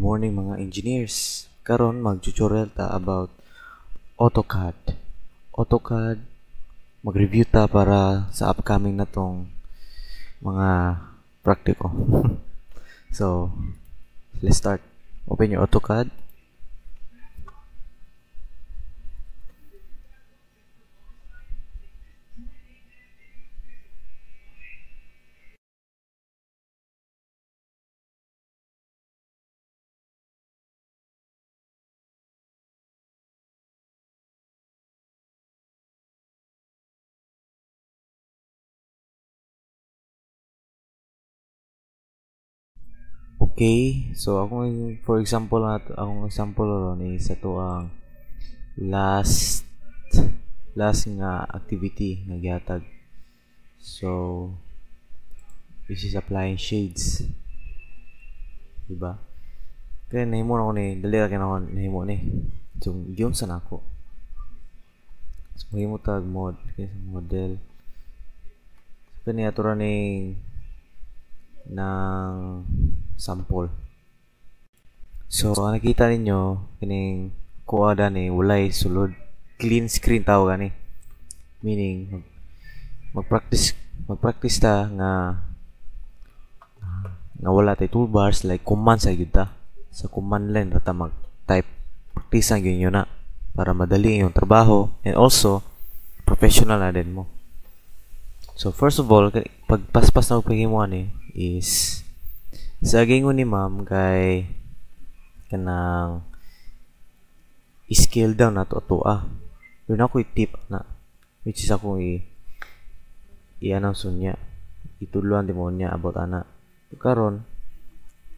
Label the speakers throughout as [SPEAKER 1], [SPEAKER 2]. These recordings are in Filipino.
[SPEAKER 1] morning mga engineers. Karon mag-tutorial ta about AutoCAD. AutoCAD mag-review ta para sa upcoming na tong mga praktiko. So, let's start. Open your AutoCAD. Okay, so for example akong example ron is sa to ang last nga activity nga gihatag. So this is applying shades, diba? Kaya nahimo na ko ni dali ra kana nahimo ni. So giyon sa nako. So mahimo tag mode kay sa model. Kani ato ra ning ng sample. So, ang nakita ninyo, kining kuha ni walay sulod. Clean screen tawag gani. Meaning, magpractice ta nga wala tay toolbars like command sa gyud ta. Sa command line ra ta mag-type. Practice ang gyud na para madali yung trabaho and also professional na din mo. So, first of all, pagpaspas na mo ani is sa gingon ni ma'am kay kanang i-scale down na to yun ako i-tip na which is ako i-announce niya ituluan din mo niya about ana karon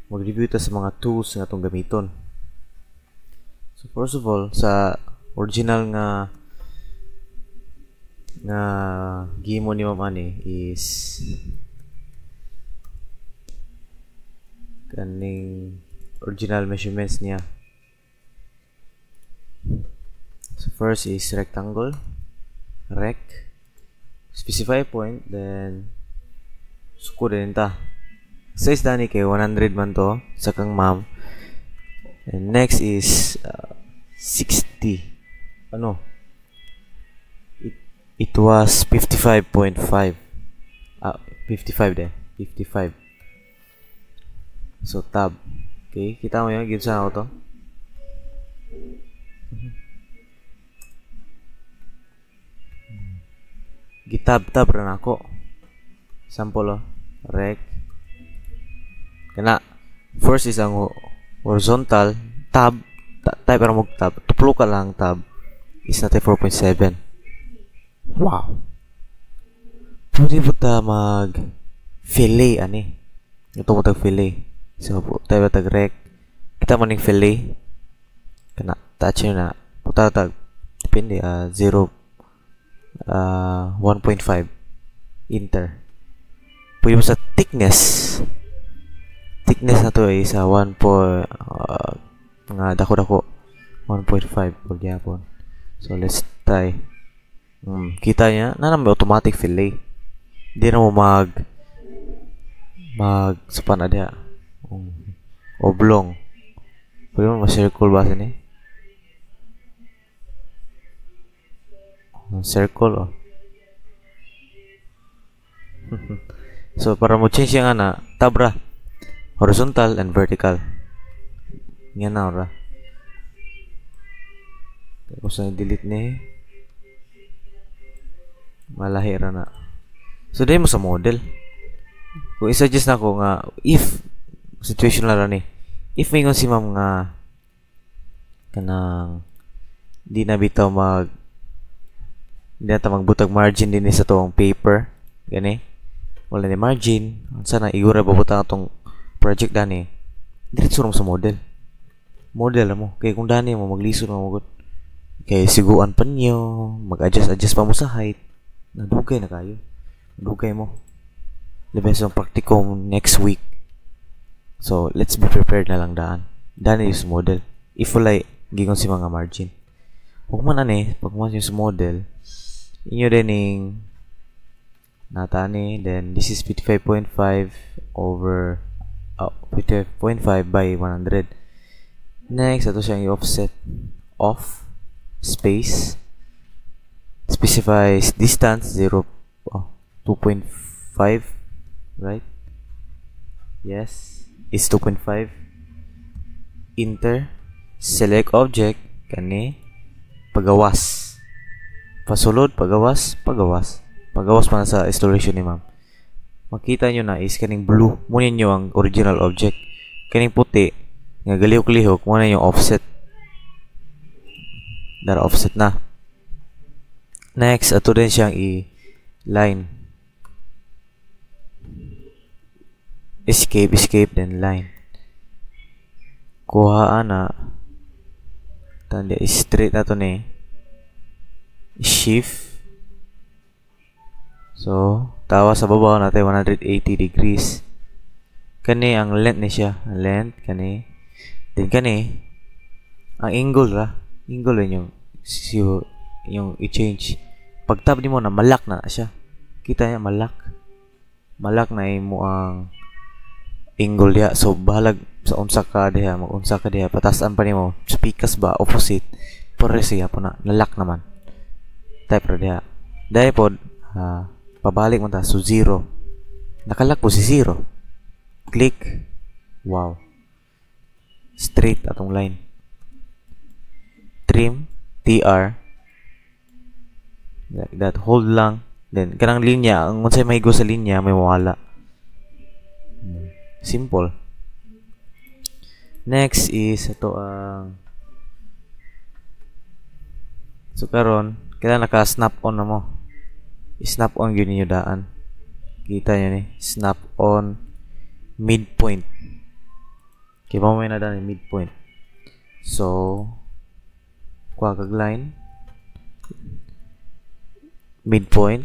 [SPEAKER 1] mag-review ta sa mga tools nga itong gamiton. So first of all sa original nga gimo ni ma'am ani is kaning original measurements niya. So first is rectangle, rec, specify point, then suko din ta. Size dani kay 100 man to sa kang ma'am. And next is 60. Ano? It was 55.5. 55 din. 55. So, tab. Okay, kita mo yun. Give sa ako to. Gitab-tab rin ako. Sample, rec. Kana. First is ang horizontal. Tab. Type ra mo tab. Tuplo ka lang tab. Is natin 4.7. Wow. Pwede po ta mag-fillet, ani. Ito mo tag-fillet. So, tayo tag-rec. Kita mo ning fillet. Kana, touch nyo na. Puta tag, depende, 0, 1.5. Enter. Pwede mo sa thickness. Thickness na to ay sa 1. Nga dako-dako. 1.5 for gyapon. So, let's try. Kita niya, may automatic fillet. Hindi na mo supan na diya. Oblong. Pwede mo ma-circle ba sini? Circle, oh. So, para mo change yung tab ra. Horizontal and vertical. Yan na, ra. Tapos na delete ni. Malahi ra na. So, dahil mo sa model. Kung i-suggest na ko nga, if situation na rin if may si ma'am nga kanang di na bitaw di na ta magbutag margin din sa tong paper gani wala ni margin sana igura babutang atong project dani diretso sa model mo kay kung dani mo maglisod mo kay siguan pa niyo mag-adjust pa mo sa height nadugay na kayo nadugay mo depends on practical next week. So, let's be prepared na lang daan. Daan na yung model. If wala, gigon si mga margin. Huwag man pag mo yung model, inyo din yung natani, then this is 55.5 over 55.5 by 100. Next, ato siyang i-offset. Off. Space. Specifies distance 2.5. Right? Yes. Is 2.5. Enter. Select object. Kani. Pagawas. Pasulod. Pagawas. Pagawas. Pagawas man sa installation ni ma'am. Makita nyo na is kaning blue. Muna nyo ang original object. Kaning puti. Nga galihok-lihok. Muna yung offset. Dara offset na. Next, ato din siyang i-line. Escape, then line. Kuha na. Tanda, straight na to ni. Shift. So, tawa sa baba natin 180 degrees. Kani ang length ni siya. Ang length, kani. Then kani, ang angle ra. Angle rin yung i-change. Pag tab ni mo na, malak na siya. Kita niya, malak. Malak na mo ang angle diha. So, bahalag sa unsa ka diha. Mag-unsa ka diha. Patasan pa ni mo. Speakers ba? Opposite. Pare siya po na. Nalak naman. Type ra diha. Dahil po, pabalik mo ta. So, 0. Nakalak po si 0. Click. Wow. Straight atong line. Trim. TR. Like that. Hold lang. Then, kanang linya. Ang unsay mahigo sa linya, may mawala. Simple. Next is ito ang so karon kailangan naka-snap on na mo. I-snap on yun yung daan. Kita nyo ni. Snap on midpoint. Kaya pa mo na daan yung midpoint. So, kuha kag line. Midpoint.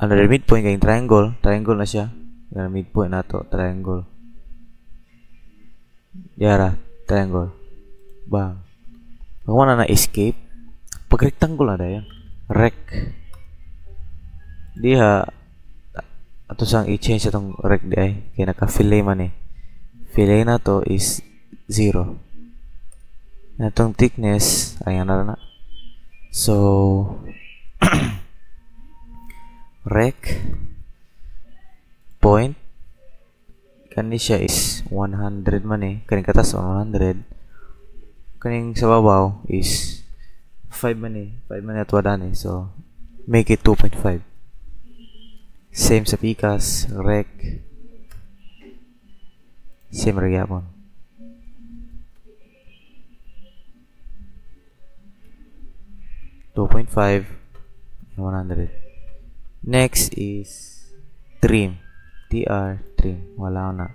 [SPEAKER 1] Another midpoint kayong triangle. Triangle na siya. Yan midpoint na to. Triangle. Yara. Triangle. Bang. Pag na escape. Pag rectangle na dayan. Rec. Diha. Ato sang i-change itong rec di ay. Kaya naka-fillet man eh. Fillet na to is 0. Itong thickness. Ayan na na. So. Rec. Point. Kani siya is 100 man eh. Kaning katas 100. Kaning sa babaw is 5 man eh. 5 man at wadan eh. So, make it 2.5. Same sa pikas. Rec. Same magyapon. $2.5 and 100. Next is trim. TR, trim. Wala na.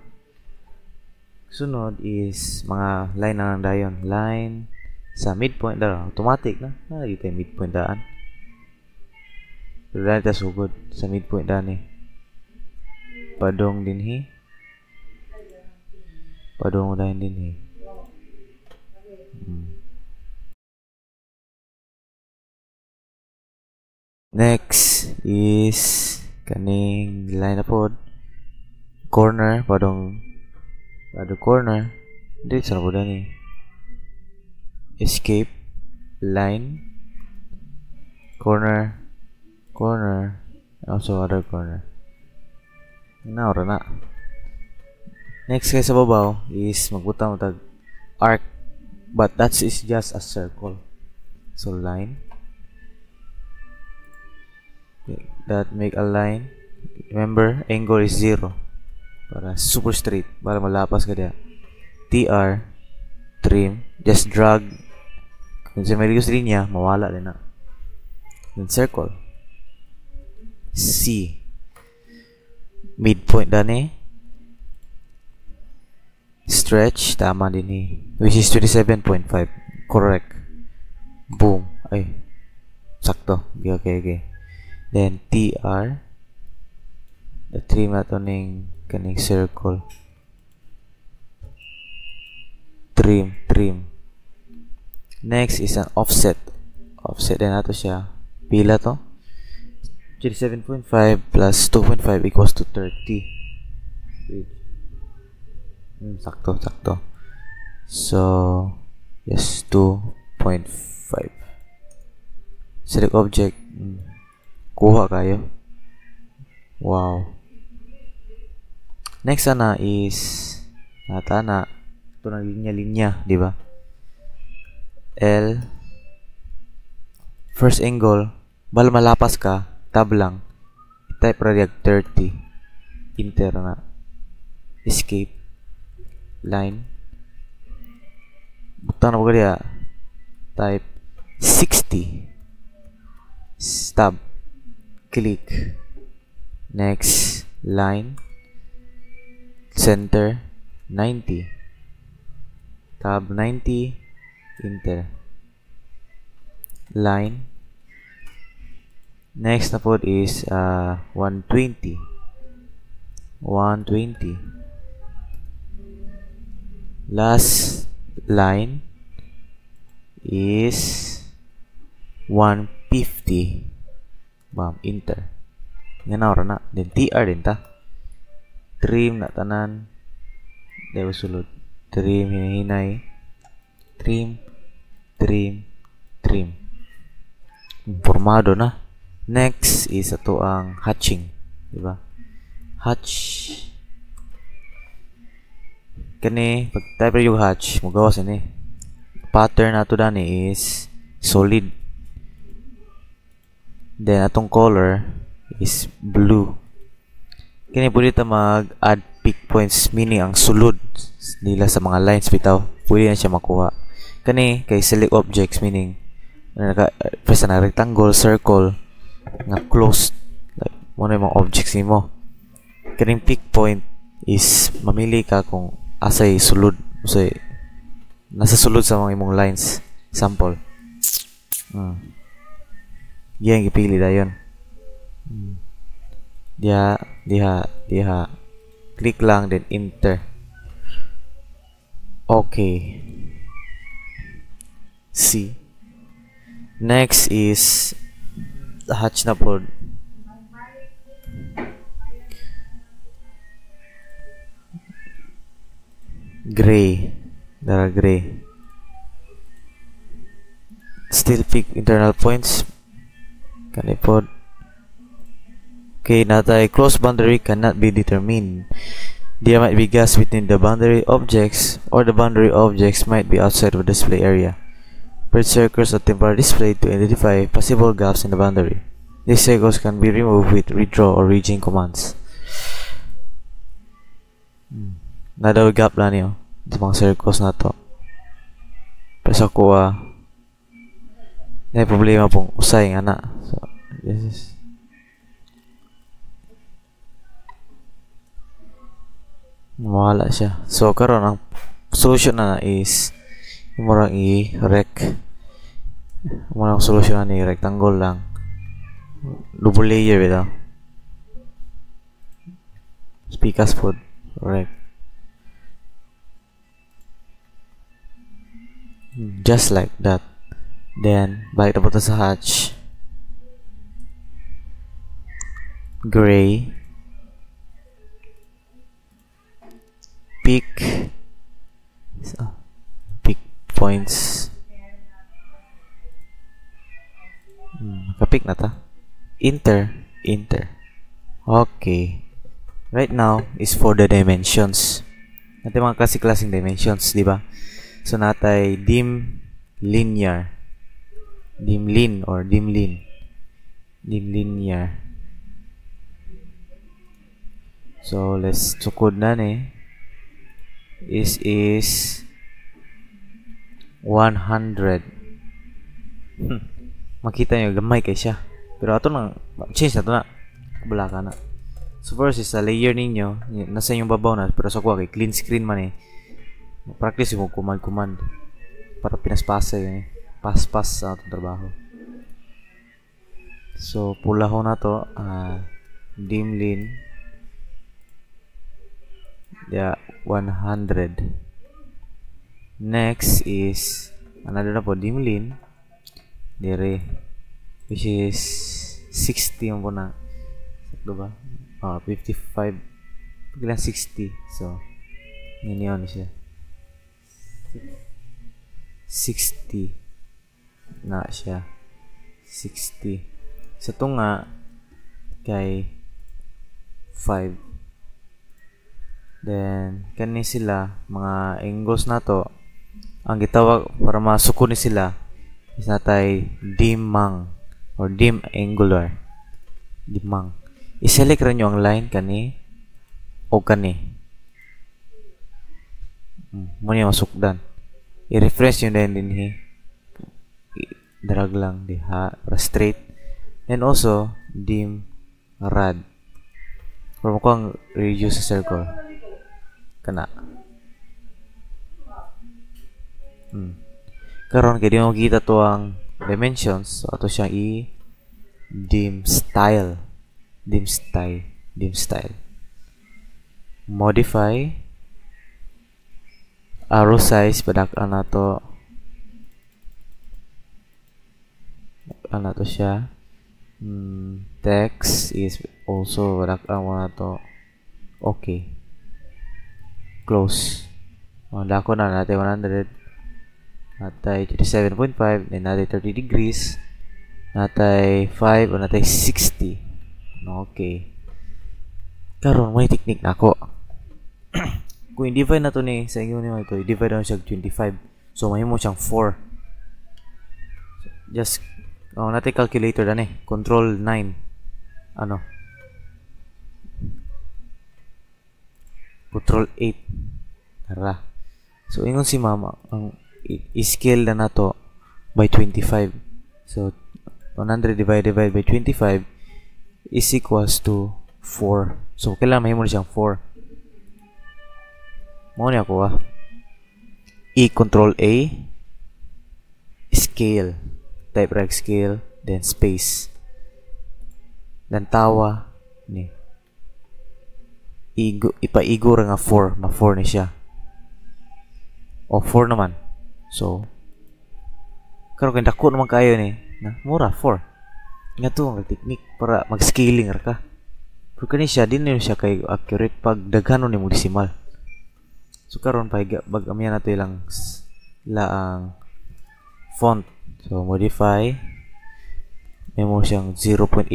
[SPEAKER 1] Sunod is mga line na lang dayon. Line sa midpoint dara. Automatic na. Dito yung midpoint daan. Pero dahil ta sugod sa midpoint daan eh. Padong dinhi. Padong dahil dinhi. Next is kaning line na pod. Corner, padong corner. Dito sa po ni. Escape, line, corner, corner, also other corner. Naura na. Next kay sa babaw is magbutang mo tag arc, but that is just a circle. So line. That make a line. Remember, angle is 0. Para super straight. Para malapas ka diya. TR. Trim. Just drag. Kung sa may reuse linya, mawala din na. Then circle. C. Midpoint dan eh. Stretch. Tama din eh. Which is 27.5. Correct. Boom. Ay. Sakto. Okay. Then TR. The trim na to ning kaning circle. Trim. Next is an offset. Offset din nato siya. Pila to? 37.5 plus 2.5 equals to 30. Sakto. So yes, 2.5. Select object. Kuha kayo. Wow. Next na is nata na ito na linya-linya, di ba? L first angle, bal malapas ka, tab lang. Type radiag 30. Enter na. Escape. Line. Butang na ba kaya? Type 60. Tab. Click. Next. Line. Center. 90. Tab 90. Enter. Line. Next na po is 120. 120. Last line is 150. Bam, enter. Nga na na. Then TR din ta. Trim na tanan. Dahil sulod. Trim, hinahinay. Trim. Trim. Trim. Formado na. Next is ito ang hatching. Diba? Hatch. Kani, pag type yung hatch, magawas ini. Pattern na ito dani is solid. Then, atong color is blue. Kani, pwede ito mag-add pick points, meaning ang sulod nila sa mga lines bitaw. Pwede na siya makuha. Kani, kay select objects, meaning press na rectangle, circle, nga closed. Like, muna yung mga objects mo. Kaning pick point is mamili ka kung asay sulod. So, nasa sulod sa mga imong lines. Sample. Yan, ipili na yun. Diha. Click lang, then enter. Okay. See. Next is hatch na po. Gray. Dara gray. Still pick internal points. Kanipod. Okay, natay close boundary cannot be determined. There might be gaps between the boundary objects, or the boundary objects might be outside of the display area. Press circles on temporary display to identify possible gaps in the boundary. These circles can be removed with redraw or region commands. Nadaw gap lang niyo sa mga circles na to. Press ako may problema pong usay nga na. So, this is mawala siya. So, karon ang solution na is murang i-rec. Murang solution na ni rectangle lang. Double layer bitaw. Speakers pod. Rec. Just like that. Then, balik na po sa hatch. Gray. Pick. Pick points. Nakapick na ta. Enter. Okay. Right now is for the dimensions. Natin mga klaseng dimensions, di ba? So natay dim linear. Dim linear. So let's tukod na ni. Is 100. Makita nyo, gamay kay siya. Pero ato nang change na to na. Kabala na. So first is sa layer ninyo, nasa yung babaw na, pero sa kuha kay clean screen man practice mo command para pinaspasa yun pas sa atong trabaho. So pula ho na to, dim lin 100. Next is another na po dim lin dire, which is 60 mo po na. Sakto ba? 55 biglang 60. So yun siya, 60 na siya. 60 sa to nga kay 5. Then kani sila mga angles na to ang gitawag para masukod ni sila is natay dimang or dim angular. Dimang i-select ra nyo ang line kani o kani mo niya masukdan. I-refresh nyo din dinhi, drag lang diha para straight. And also dim rad para mo kang reduce sa circle kana. Karon kay di mo makita to ang dimensions, so ato siyang dim style. Modify arrow size, padak-an na to siya. Text is also padak-an mo na to. Okay, close. Dako na natin 100, natay 37.5, then natay 30 degrees, natay 5, o natay 60. Okay, karon may technique na ako. Kung i-divide na to ni sa inyo nimo ito, i-divide na siya 25. So mahimo siyang 4. Just natin calculator dan control 9. Control 8. Tara. So ingon si mama ang i-scale na to by 25. So 100 divided by 25 is equals to 4. So kailangan mahimo na siyang 4. Mo ni ako i-control A, scale, type right scale, then space, then tawa ni ipa-igo ra nga 4, ma 4 ni siya o 4 naman. So karon kay dako naman kayo ni na mura 4 nga to ang technique para mag-scaling ra ka. Pero kani siya din siya kay accurate pag daghanon ni mo decimal. So karon bag-amyan nato ilang laang font. So modify, memo siyang 0.18,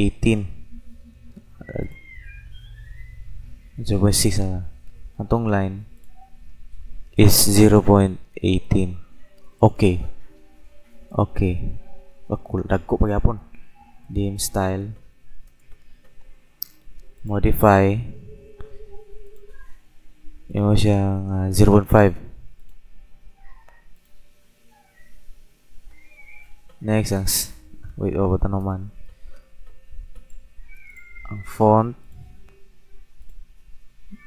[SPEAKER 1] 0.6 na. Antong line is 0.18. Okay. Dagko pagyapon. Dim style, modify, memo siyang 0.5. Next, ba't naman? Ang font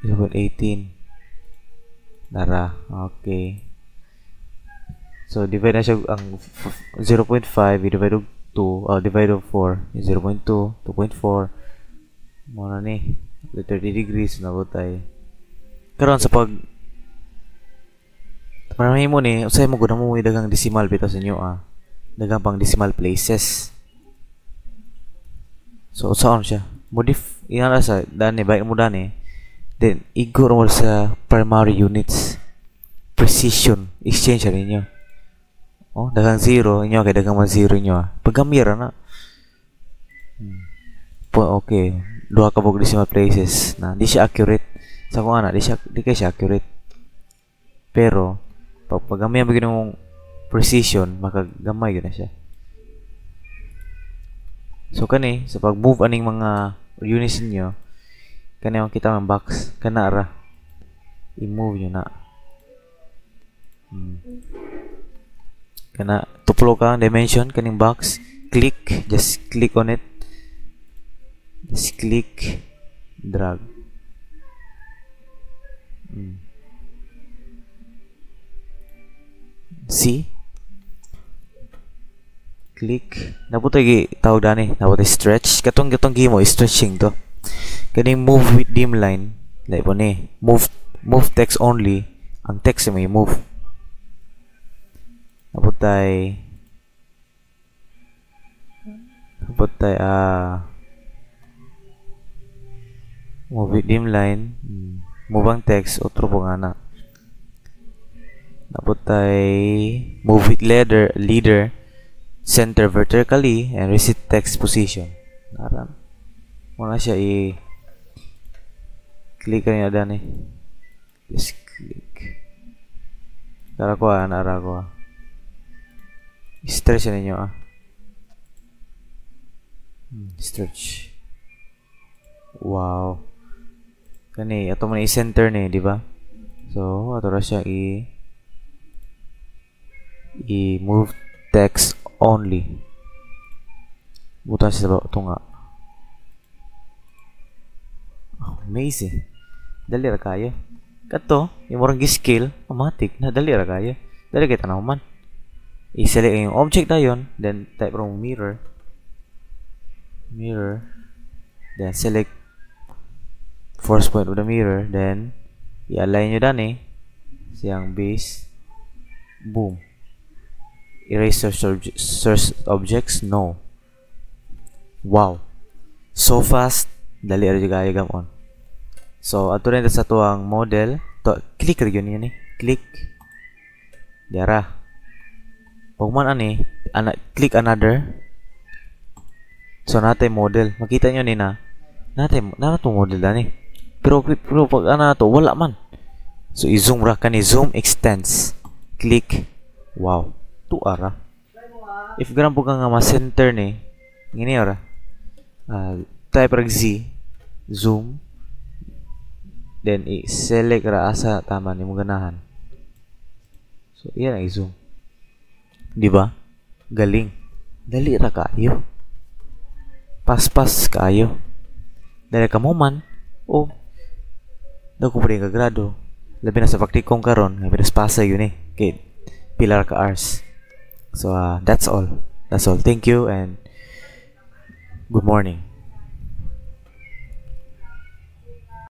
[SPEAKER 1] 0.18. Dara, okay. So divide na siya ang 0.5 divide og 2, divide og 4, 0.2, 2.4. Muna ni 30 degrees na butay. Karon sa pag marami mo ni, usay mo gud mo dagang decimal bitaw sa inyo dagang pang decimal places. So saan siya inala sa dani bike mo dani, then igor mo sa primary units, precision exchange ninyo. Dagang 0 inyo kay dagang man 0 inyo pagkamira na. Okay, duha ka bug decimal places na di siya accurate sa kung ana, di kay siya accurate. Pero pag gamay ang bigyan mong precision, makagamay yun na siya. So kani sa pag-move aning mga units niyo, kani ang kita ng box kana ra i-move nyo na. Kana tuplo ka dimension kaning box, just click on it, just click, drag. See? Click. Naputay tawag dani. Naputay stretch. Katong gimo stretching to. Kaning move with dim line. Like po ni. Move text only. Ang text may move. Naputay move with dim line. Move ang text. Otro po nga na. Tapos tay move with leader center vertically and reset text position. Naran. Muna siya click niya dan just click. Nara ko. Stretch ninyo stretch. Wow. Kani ato man i-center ni, di ba? So, ato ra siya i-move text only. Butan siya sa tunga. Amazing. Dali ra kayo. Kato, yung murang scale, automatic na dali ra kayo. Dali kay tanaw man. I-select yung object na yun, then type from mirror, then select first point of the mirror, then i-align nyo dan siyang base, boom. Erase search objects, no. Wow, so fast, dali ra kayo gamon. So ato rin sa tuang model, click ra yun click diara. Pag man click another. So natin model, makita nyo natin model dani. Pero pag to wala man. So i-zoom ra kani, zoom extends. Click. Wow. Tuara. If ganun po ka nga ma-center ngini ora. Type ra Z, zoom. Then i-select ra asa tama ni mo ganahan. So iyan ang i-zoom. Di ba? Galing. Dali ra kayo. Pas kayo. Dali ka mo man. O dako pa rin kagrado. Labi na sa praktikong karon, nga pasa yun kay pilar ka hours. So that's all. Thank you and good morning.